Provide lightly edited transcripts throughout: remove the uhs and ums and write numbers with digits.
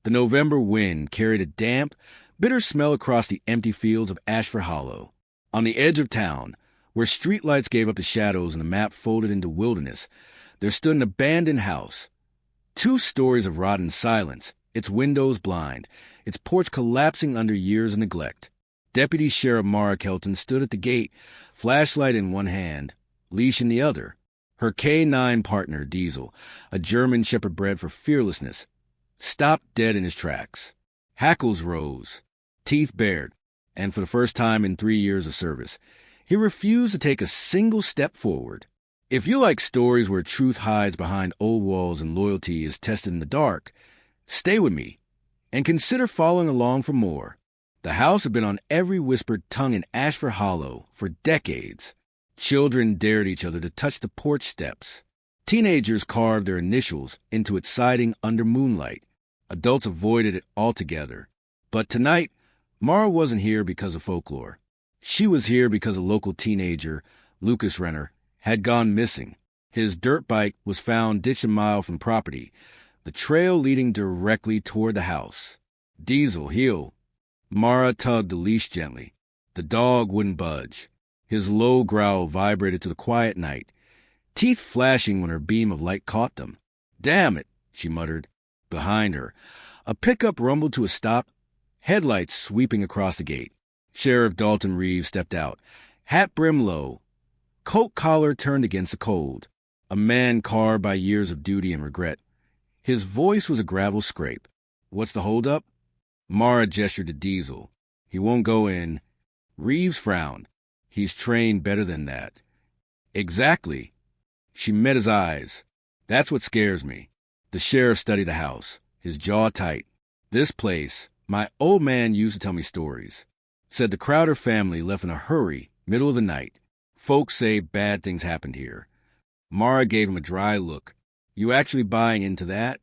The November wind carried a damp, bitter smell across the empty fields of Ashford Hollow. On the edge of town, where streetlights gave up the shadows and the map folded into wilderness, there stood an abandoned house. 2 stories of rotten silence, its windows blind, its porch collapsing under years of neglect. Deputy Sheriff Mara Kelton stood at the gate, flashlight in one hand, leash in the other. Her K-9 partner, Diesel, a German shepherd bred for fearlessness, stopped dead in his tracks. Hackles rose, teeth bared, and for the first time in 3 years of service, he refused to take a single step forward. If you like stories where truth hides behind old walls and loyalty is tested in the dark, stay with me and consider following along for more. The house had been on every whispered tongue in Ashford Hollow for decades. Children dared each other to touch the porch steps. Teenagers carved their initials into its siding under moonlight. Adults avoided it altogether. But tonight, Mara wasn't here because of folklore. She was here because a local teenager, Lucas Renner, had gone missing. His dirt bike was found ditched a mile from property, the trail leading directly toward the house. Diesel, heel. Mara tugged the leash gently. The dog wouldn't budge. His low growl vibrated to the quiet night, teeth flashing when her beam of light caught them. "Damn it," she muttered. Behind her, a pickup rumbled to a stop, headlights sweeping across the gate. Sheriff Dalton Reeves stepped out, hat brim low, coat collar turned against the cold. A man carved by years of duty and regret. His voice was a gravel scrape. "What's the holdup?" Mara gestured to Diesel. "He won't go in." Reeves frowned. "He's trained better than that." "Exactly." She met his eyes. "That's what scares me." The sheriff studied the house, his jaw tight. "This place, my old man used to tell me stories. Said the Crowder family left in a hurry, middle of the night. Folks say bad things happened here." Mara gave him a dry look. "You actually buying into that?"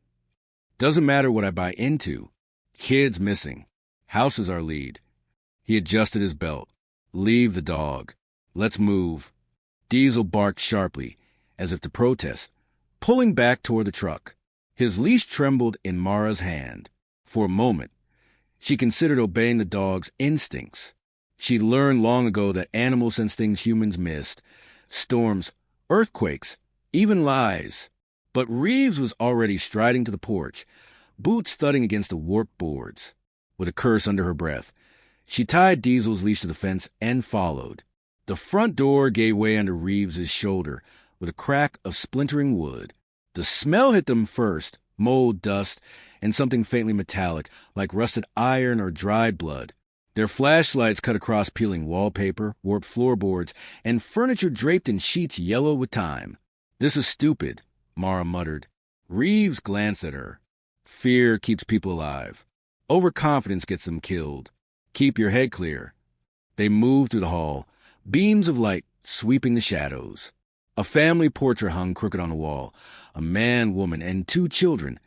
"Doesn't matter what I buy into. Kids missing. House is our lead." He adjusted his belt. "Leave the dog. Let's move." Diesel barked sharply, as if to protest, pulling back toward the truck. His leash trembled in Mara's hand. For a moment, she considered obeying the dog's instincts. She'd learned long ago that animals sense things humans missed. Storms, earthquakes, even lies. But Reeves was already striding to the porch, boots thudding against the warped boards. With a curse under her breath, she tied Diesel's leash to the fence and followed. The front door gave way under Reeves's shoulder with a crack of splintering wood. The smell hit them first, mold, dust, and something faintly metallic, like rusted iron or dried blood. Their flashlights cut across peeling wallpaper, warped floorboards, and furniture draped in sheets yellow with time. "This is stupid," Mara muttered. Reeves glanced at her. "Fear keeps people alive. Overconfidence gets them killed. Keep your head clear." They moved through the hall, beams of light sweeping the shadows. A family portrait hung crooked on the wall, a man, woman, and 2 children,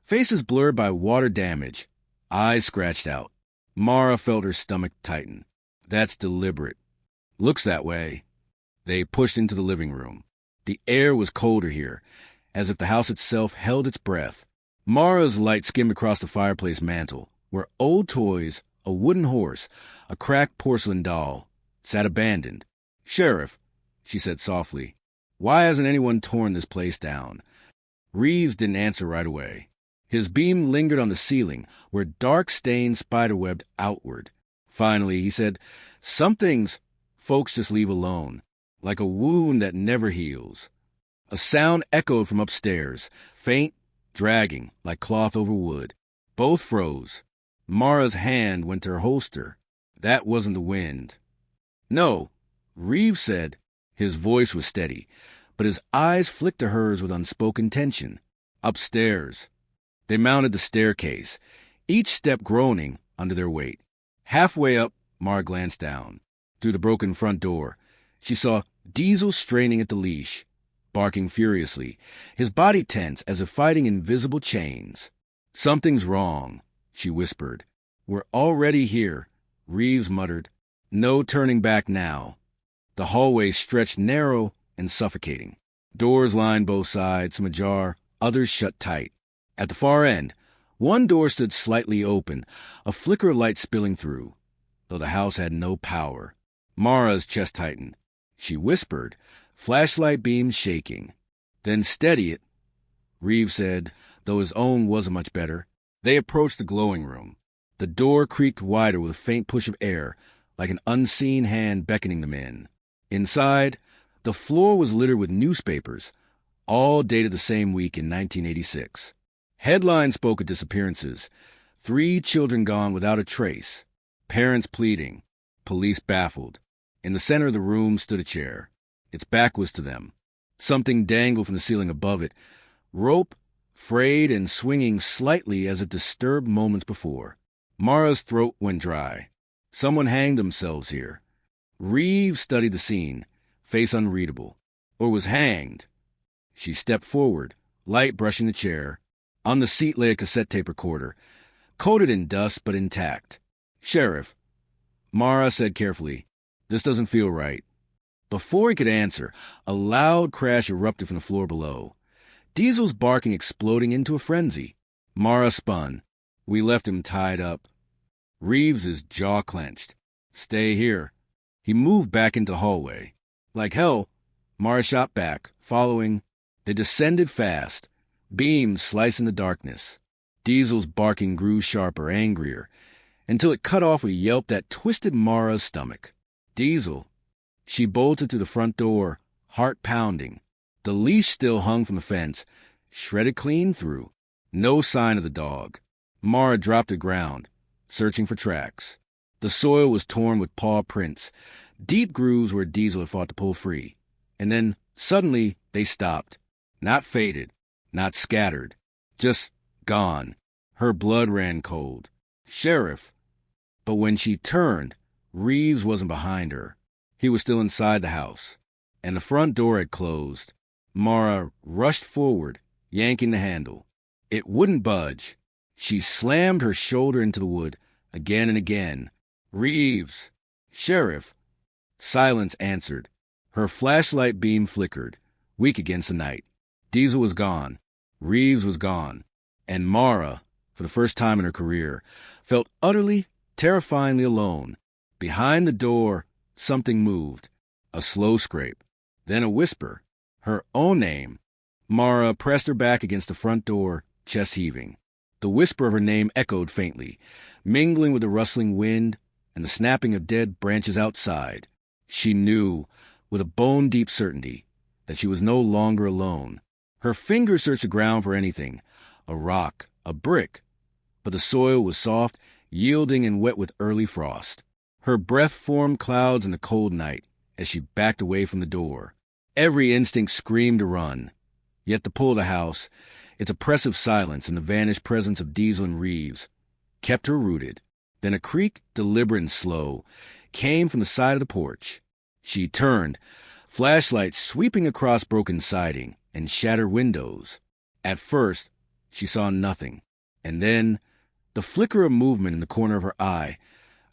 faces blurred by water damage, eyes scratched out. Mara felt her stomach tighten. "That's deliberate. Looks that way." They pushed into the living room. The air was colder here, as if the house itself held its breath. Mara's light skimmed across the fireplace mantel, where old toys, a wooden horse, a cracked porcelain doll, sat abandoned. "Sheriff," she said softly, "why hasn't anyone torn this place down?" Reeves didn't answer right away. His beam lingered on the ceiling, where dark stains spiderwebbed outward. Finally, he said, "Some things folks just leave alone, like a wound that never heals." A sound echoed from upstairs, faint, dragging, like cloth over wood. Both froze. Mara's hand went to her holster. That wasn't the wind. "No," Reeves said. His voice was steady, but his eyes flicked to hers with unspoken tension. "Upstairs." They mounted the staircase, each step groaning under their weight. Halfway up, Mara glanced down. Through the broken front door, she saw Diesel straining at the leash, barking furiously, his body tense as if fighting invisible chains. "Something's wrong," she whispered. "We're already here," Reeves muttered. "No turning back now." The hallway stretched narrow and suffocating. Doors lined both sides, some ajar, others shut tight. At the far end, One door stood slightly open, a flicker of light spilling through, though the house had no power. Mara's chest tightened. She whispered, flashlight beams shaking. "Then steady it," Reeves said, though his own wasn't much better. They approached the glowing room. The door creaked wider with a faint push of air, like an unseen hand beckoning them in. Inside, the floor was littered with newspapers, all dated the same week in 1986. Headlines spoke of disappearances. 3 children gone without a trace. Parents pleading. Police baffled. In the center of the room stood a chair. Its back was to them. Something dangled from the ceiling above it. Rope, frayed and swinging slightly as if disturbed moments before. Mara's throat went dry. Someone hanged themselves here. Reeves studied the scene, face unreadable. Or was hanged. She stepped forward, light brushing the chair. On the seat lay a cassette tape recorder, coated in dust but intact. "Sheriff," Mara said carefully, "this doesn't feel right." Before he could answer, a loud crash erupted from the floor below. Diesel's barking exploding into a frenzy. Mara spun. "We left him tied up." Reeves's jaw clenched. "Stay here." He moved back into the hallway. "Like hell," Mara shot back, following. They descended fast, beams slicing the darkness. Diesel's barking grew sharper, angrier, until it cut off with a yelp that twisted Mara's stomach. "Diesel." She bolted to the front door, heart pounding. The leash still hung from the fence, shredded clean through. No sign of the dog. Mara dropped to the ground, searching for tracks. The soil was torn with paw prints, deep grooves where Diesel had fought to pull free. And then, suddenly, they stopped. Not faded, not scattered, just gone. Her blood ran cold. "Sheriff." But when she turned, Reeves wasn't behind her. He was still inside the house, and the front door had closed. Mara rushed forward, yanking the handle. It wouldn't budge. She slammed her shoulder into the wood, again and again. "Reeves." "Sheriff." Silence answered. Her flashlight beam flickered, weak against the night. Diesel was gone. Reeves was gone. And Mara, for the first time in her career, felt utterly, terrifyingly alone. Behind the door, something moved. A slow scrape. Then a whisper. Her own name. Mara pressed her back against the front door, chest heaving. The whisper of her name echoed faintly, mingling with the rustling wind and the snapping of dead branches outside. She knew, with a bone-deep certainty, that she was no longer alone. Her fingers searched the ground for anything, a rock, a brick, but the soil was soft, yielding and wet with early frost. Her breath formed clouds in the cold night as she backed away from the door. Every instinct screamed to run. Yet the pull of the house, its oppressive silence and the vanished presence of Diesel and Reeves, kept her rooted. Then a creak, deliberate and slow, came from the side of the porch. She turned, flashlight sweeping across broken siding and shattered windows. At first, she saw nothing. And then, the flicker of movement in the corner of her eye,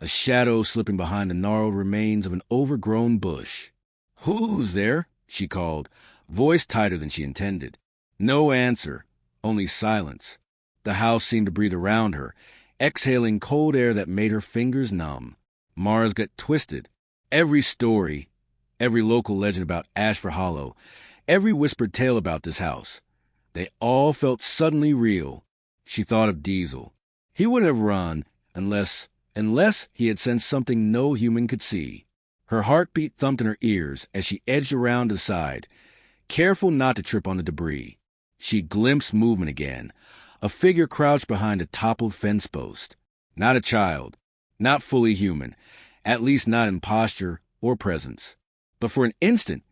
a shadow slipping behind the gnarled remains of an overgrown bush. "Who's there?" she called, voice tighter than she intended. No answer, only silence. The house seemed to breathe around her, exhaling cold air that made her fingers numb. Mara's gut twisted. Every story, every local legend about Ashford Hollow, every whispered tale about this house, they all felt suddenly real. She thought of Diesel. He would have run unless he had sensed something no human could see. Her heartbeat thumped in her ears as she edged around to the side, careful not to trip on the debris. She glimpsed movement again, a figure crouched behind a toppled fence post. Not a child, not fully human, at least not in posture or presence. But for an instant,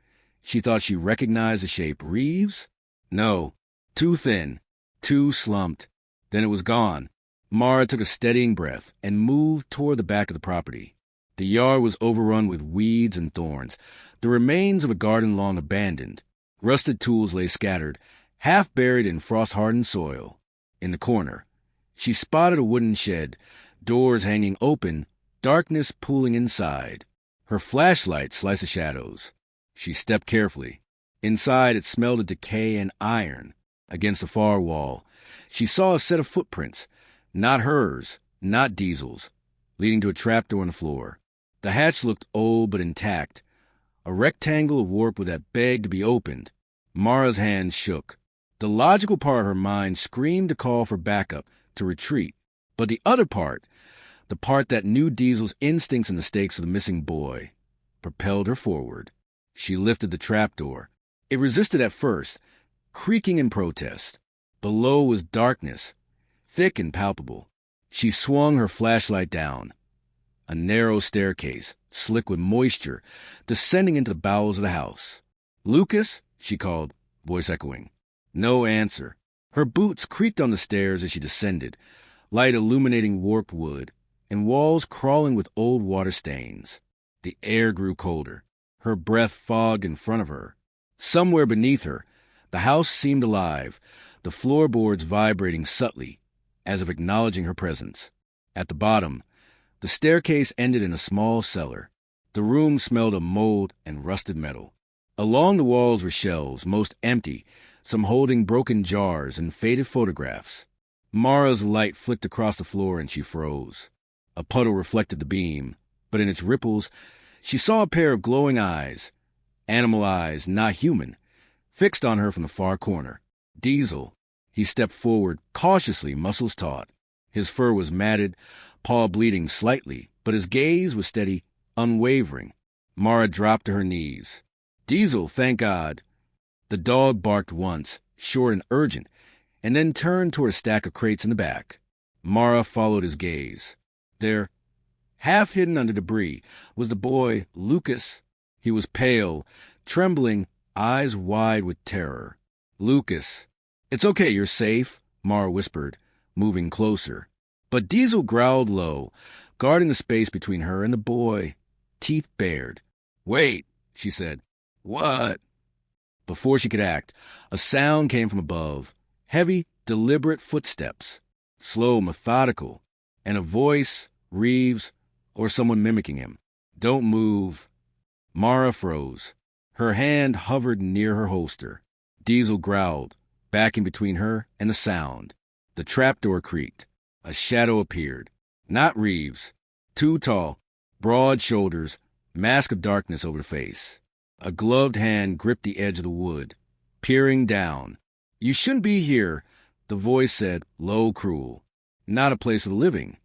she thought she recognized the shape. Reeves? No, too thin, too slumped. Then it was gone. Mara took a steadying breath and moved toward the back of the property. The yard was overrun with weeds and thorns, the remains of a garden lawn abandoned. Rusted tools lay scattered, half buried in frost-hardened soil. In the corner, she spotted a wooden shed, doors hanging open, darkness pooling inside. Her flashlight sliced the shadows. She stepped carefully. Inside, it smelled of decay and iron. Against the far wall, she saw a set of footprints, not hers, not Diesel's, leading to a trapdoor in the floor. The hatch looked old but intact, a rectangle of warp that begged to be opened. Mara's hand shook. The logical part of her mind screamed to call for backup, to retreat. But the other part, the part that knew Diesel's instincts and the stakes of the missing boy, propelled her forward. She lifted the trapdoor. It resisted at first, creaking in protest. Below was darkness, thick and palpable. She swung her flashlight down. A narrow staircase, slick with moisture, descending into the bowels of the house. "Lucas?" she called, voice echoing. No answer. Her boots creaked on the stairs as she descended, light illuminating warped wood, and walls crawling with old water stains. The air grew colder. Her breath fogged in front of her. Somewhere beneath her, the house seemed alive, the floorboards vibrating subtly, as if acknowledging her presence. At the bottom, the staircase ended in a small cellar. The room smelled of mold and rusted metal. Along the walls were shelves, most empty, some holding broken jars and faded photographs. Mara's light flicked across the floor and she froze. A puddle reflected the beam, but in its ripples, she saw a pair of glowing eyes, animal eyes, not human, fixed on her from the far corner. Diesel. He stepped forward, cautiously, muscles taut. His fur was matted, paw bleeding slightly, but his gaze was steady, unwavering. Mara dropped to her knees. "Diesel, thank God." The dog barked once, short and urgent, and then turned toward a stack of crates in the back. Mara followed his gaze. There, half hidden under debris, was the boy, Lucas. He was pale, trembling, eyes wide with terror. "Lucas." "It's okay, you're safe," Mara whispered, moving closer. But Diesel growled low, guarding the space between her and the boy, teeth bared. "Wait," she said. "What?" Before she could act, a sound came from above, heavy, deliberate footsteps, slow, methodical, and a voice, Reeves, or someone mimicking him. "Don't move." Mara froze. Her hand hovered near her holster. Diesel growled, backing between her and the sound. The trapdoor creaked. A shadow appeared. Not Reeves. Too tall, broad shoulders, mask of darkness over the face. A gloved hand gripped the edge of the wood, peering down. "You shouldn't be here," the voice said, low, cruel. "Not a place for the living."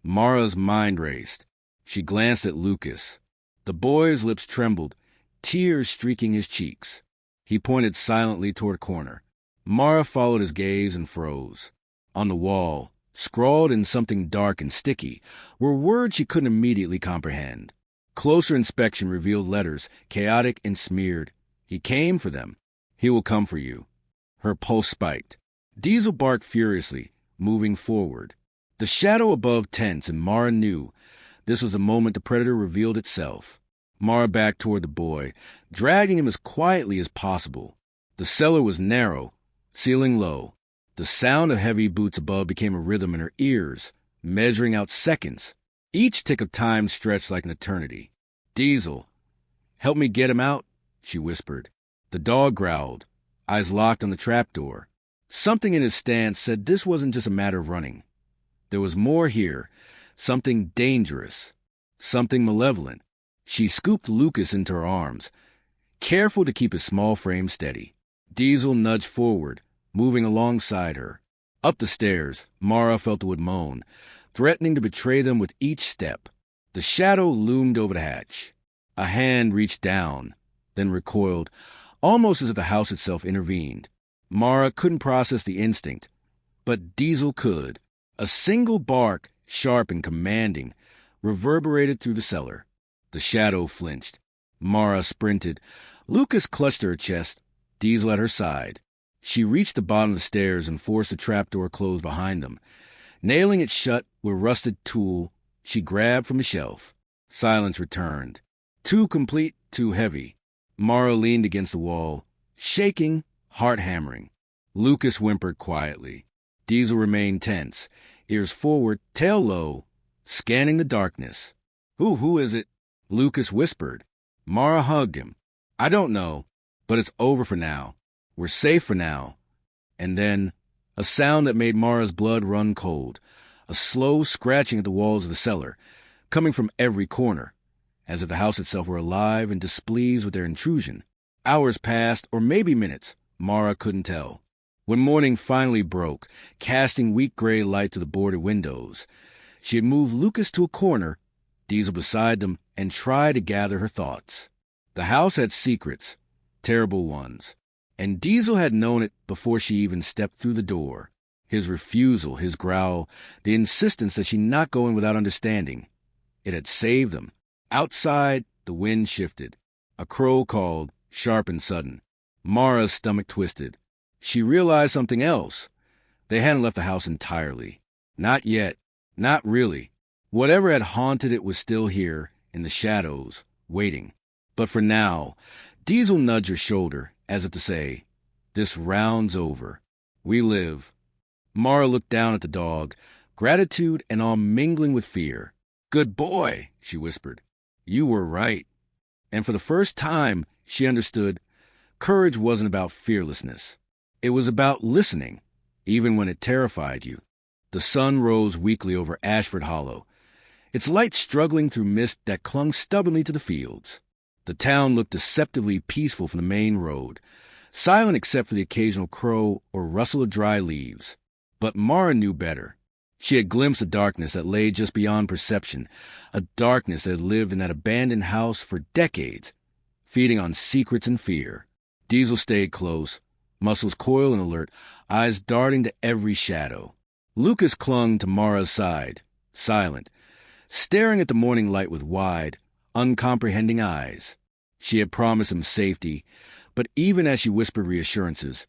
Mara's mind raced. She glanced at Lucas. The boy's lips trembled, tears streaking his cheeks. He pointed silently toward a corner. Mara followed his gaze and froze. On the wall, scrawled in something dark and sticky, were words she couldn't immediately comprehend. Closer inspection revealed letters, chaotic and smeared. "He came for them. He will come for you." Her pulse spiked. Diesel barked furiously, moving forward. The shadow above tense, and Mara knew this was the moment the predator revealed itself. Mara backed toward the boy, dragging him as quietly as possible. The cellar was narrow, ceiling low. The sound of heavy boots above became a rhythm in her ears, measuring out seconds. Each tick of time stretched like an eternity. "Diesel, help me get him out," she whispered. The dog growled, eyes locked on the trapdoor. Something in his stance said this wasn't just a matter of running. There was more here, something dangerous, something malevolent. She scooped Lucas into her arms, careful to keep his small frame steady. Diesel nudged forward, moving alongside her. Up the stairs, Mara felt the wood moan, threatening to betray them with each step. The shadow loomed over the hatch. A hand reached down, then recoiled, almost as if the house itself intervened. Mara couldn't process the instinct, but Diesel could. A single bark, sharp and commanding, reverberated through the cellar. The shadow flinched. Mara sprinted. Lucas clutched her chest, Diesel at her side. She reached the bottom of the stairs and forced the trapdoor closed behind them. Nailing it shut with a rusted tool she grabbed from the shelf. Silence returned. Too complete, too heavy. Mara leaned against the wall, shaking, heart hammering. Lucas whimpered quietly. Diesel remained tense, ears forward, tail low, scanning the darkness. Who is it?" Lucas whispered. Mara hugged him. "I don't know, but it's over for now. We're safe for now." And then A sound that made Mara's blood run cold. A slow scratching at the walls of the cellar, coming from every corner, as if the house itself were alive and displeased with their intrusion. Hours passed, or maybe minutes. Mara couldn't tell. When morning finally broke, casting weak gray light to the boarded windows, she had moved Lucas to a corner, Diesel beside them, and tried to gather her thoughts. The house had secrets, terrible ones, and Diesel had known it before she even stepped through the door. His refusal, his growl, the insistence that she not go in without understanding. It had saved them. Outside, the wind shifted. A crow called, sharp and sudden. Mara's stomach twisted. She realized something else. They hadn't left the house entirely. Not yet. Not really. Whatever had haunted it was still here, in the shadows, waiting. But for now, Diesel nudged her shoulder, as if to say, "This round's over. We live." Mara looked down at the dog, gratitude and awe mingling with fear. "Good boy," she whispered. "You were right." And for the first time, she understood courage wasn't about fearlessness. It was about listening, even when it terrified you. The sun rose weakly over Ashford Hollow, its light struggling through mist that clung stubbornly to the fields. The town looked deceptively peaceful from the main road, silent except for the occasional crow or rustle of dry leaves. But Mara knew better. She had glimpsed a darkness that lay just beyond perception, a darkness that had lived in that abandoned house for decades, feeding on secrets and fear. Diesel stayed close, muscles coiled and alert, eyes darting to every shadow. Lucas clung to Mara's side, silent, staring at the morning light with wide, uncomprehending eyes. She had promised him safety, but even as she whispered reassurances,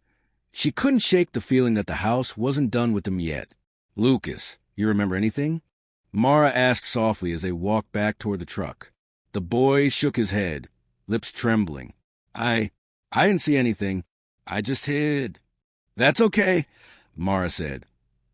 she couldn't shake the feeling that the house wasn't done with them yet. "Lucas, you remember anything?" Mara asked softly as they walked back toward the truck. The boy shook his head, lips trembling. I didn't see anything. I just hid." "That's okay," Mara said,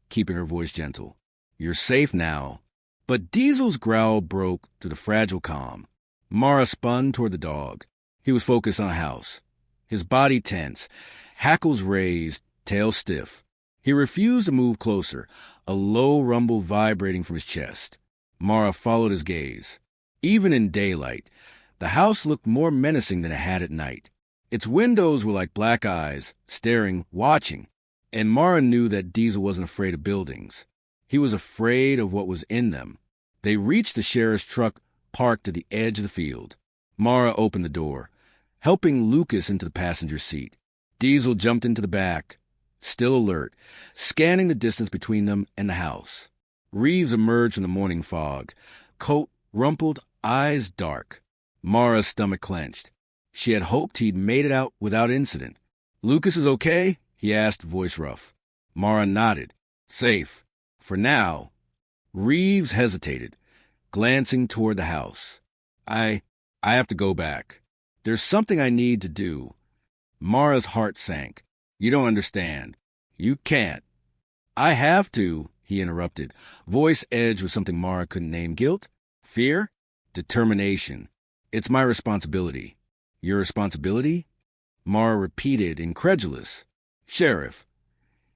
keeping her voice gentle. "You're safe now." But Diesel's growl broke through the fragile calm. Mara spun toward the dog. He was focused on a house, his body tense, hackles raised, tail stiff. He refused to move closer, a low rumble vibrating from his chest. Mara followed his gaze. Even in daylight, the house looked more menacing than it had at night. Its windows were like black eyes, staring, watching. And Mara knew that Diesel wasn't afraid of buildings. He was afraid of what was in them. They reached the sheriff's truck parked at the edge of the field. Mara opened the door, helping Lucas into the passenger seat. Diesel jumped into the back, still alert, scanning the distance between them and the house. Reeves emerged from the morning fog, coat rumpled, eyes dark. Mara's stomach clenched. She had hoped he'd made it out without incident. "Lucas is okay?" he asked, voice rough. Mara nodded. "Safe. For now." Reeves hesitated, glancing toward the house. I have to go back. There's something I need to do." Mara's heart sank. "You don't understand. You can't." "I have to," he interrupted, voice edged with something Mara couldn't name. "Guilt? Fear? Determination. It's my responsibility." "Your responsibility?" Mara repeated, incredulous. "Sheriff,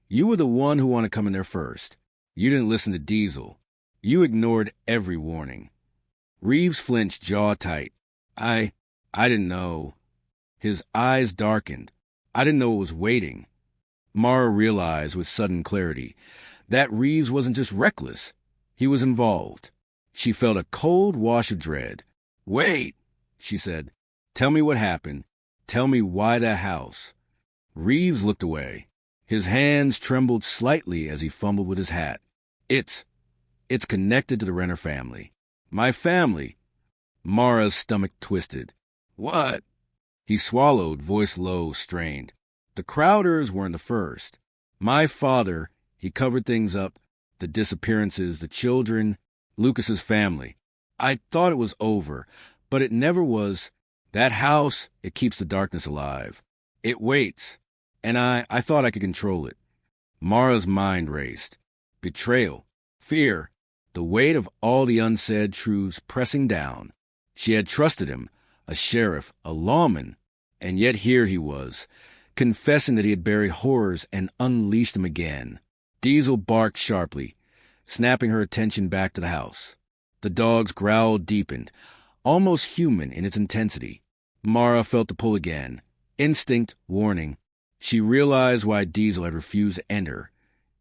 you were the one who wanted to come in there first. You didn't listen to Diesel. You ignored every warning." Reeves flinched, jaw tight. I didn't know." His eyes darkened. "I didn't know it was waiting." Mara realized with sudden clarity that Reeves wasn't just reckless. He was involved. She felt a cold wash of dread. "Wait," she said. "Tell me what happened. Tell me why that house." Reeves looked away. His hands trembled slightly as he fumbled with his hat. It's connected to the Renner family." "My family?" Mara's stomach twisted. "What?" He swallowed, voice low, strained. "The Crowders weren't the first. My father, he covered things up, the disappearances, the children, Lucas's family. I thought it was over, but it never was. That house, it keeps the darkness alive. It waits. And I thought I could control it." Mara's mind raced. Betrayal. Fear. The weight of all the unsaid truths pressing down. She had trusted him, a sheriff, a lawman, and yet here he was, confessing that he had buried horrors and unleashed them again. Diesel barked sharply, snapping her attention back to the house. The dog's growl deepened, almost human in its intensity. Mara felt the pull again. Instinct, warning. She realized why Diesel had refused to enter.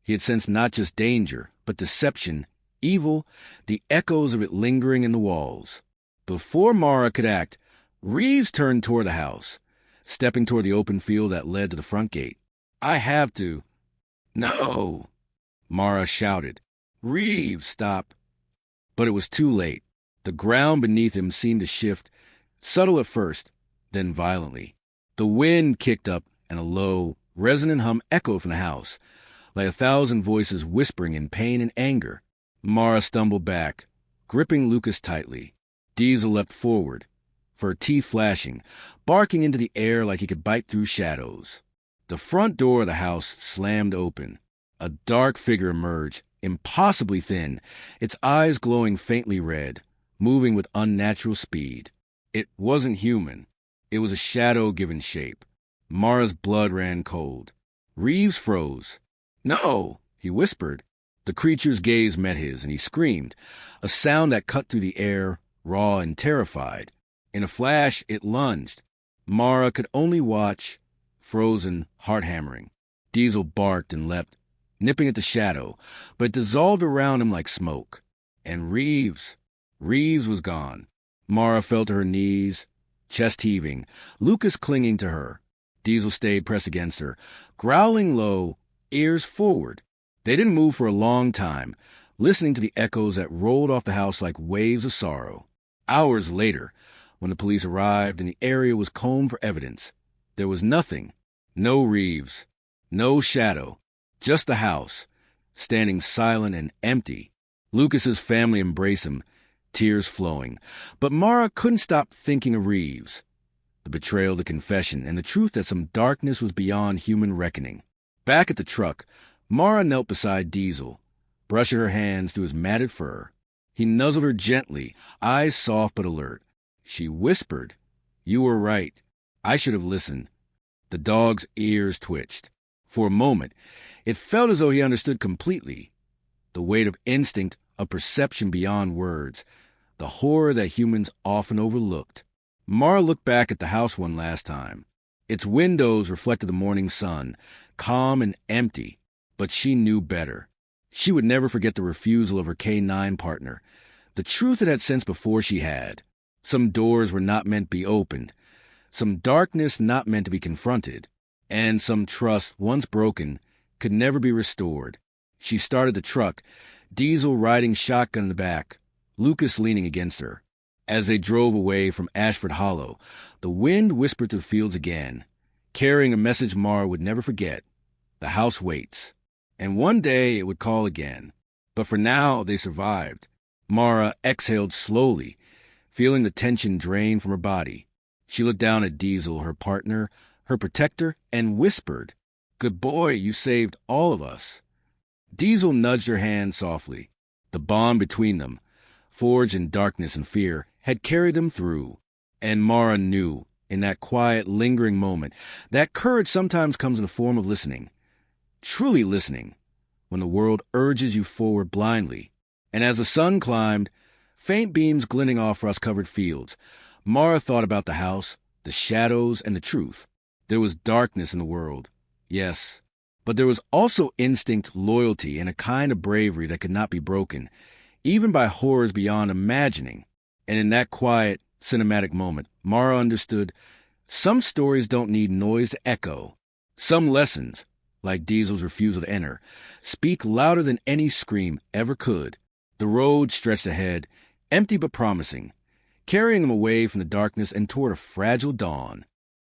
He had sensed not just danger, but deception, evil, the echoes of it lingering in the walls. Before Mara could act, Reeves turned toward the house, stepping toward the open field that led to the front gate. "I have to." "No!" Mara shouted. "Reeves, stop!" But it was too late. The ground beneath him seemed to shift, subtle at first, then violently. The wind kicked up, and a low, resonant hum echoed from the house, like 1,000 voices whispering in pain and anger. Mara stumbled back, gripping Lucas tightly. Diesel leapt forward, fur teeth flashing, barking into the air like he could bite through shadows. The front door of the house slammed open. A dark figure emerged, impossibly thin, its eyes glowing faintly red, moving with unnatural speed. It wasn't human. It was a shadow given shape. Mara's blood ran cold. Reeves froze. "No!" he whispered. The creature's gaze met his, and he screamed, a sound that cut through the air, raw and terrified. In a flash, it lunged. Mara could only watch, frozen, heart-hammering. Diesel barked and leapt, nipping at the shadow, but it dissolved around him like smoke. And Reeves was gone. Mara fell to her knees, chest heaving, Lucas clinging to her. Diesel stayed pressed against her, growling low, ears forward. They didn't move for a long time, listening to the echoes that rolled off the house like waves of sorrow. Hours later, when the police arrived and the area was combed for evidence, there was nothing. No Reeves, no shadow, just the house, standing silent and empty. Lucas's family embraced him, tears flowing. But Mara couldn't stop thinking of Reeves. The betrayal, the confession, and the truth that some darkness was beyond human reckoning. Back at the truck, Mara knelt beside Diesel, brushing her hands through his matted fur. He nuzzled her gently, eyes soft but alert. She whispered, "You were right. I should have listened." The dog's ears twitched. For a moment, it felt as though he understood completely. The weight of instinct, of perception beyond words, the horror that humans often overlooked. Mara looked back at the house one last time. Its windows reflected the morning sun, calm and empty, but she knew better. She would never forget the refusal of her K-9 partner, the truth it had sensed before she had. Some doors were not meant to be opened, some darkness not meant to be confronted, and some trust, once broken, could never be restored. She started the truck, Diesel riding shotgun in the back, Lucas leaning against her. As they drove away from Ashford Hollow, the wind whispered through the fields again, carrying a message Mara would never forget. The house waits. And one day it would call again. But for now, they survived. Mara exhaled slowly, feeling the tension drain from her body. She looked down at Diesel, her partner, her protector, and whispered, "Good boy, you saved all of us." Diesel nudged her hand softly. The bond between them, forged in darkness and fear, had carried them through. And Mara knew, in that quiet, lingering moment, that courage sometimes comes in the form of listening. Truly listening, when the world urges you forward blindly. And as the sun climbed, faint beams glinting off rust-covered fields, Mara thought about the house, the shadows, and the truth. There was darkness in the world, yes, but there was also instinct, loyalty, and a kind of bravery that could not be broken, even by horrors beyond imagining. And in that quiet, cinematic moment, Mara understood some stories don't need noise to echo. Some lessons, like Diesel's refusal to enter, speak louder than any scream ever could. The road stretched ahead, empty but promising, carrying them away from the darkness and toward a fragile dawn.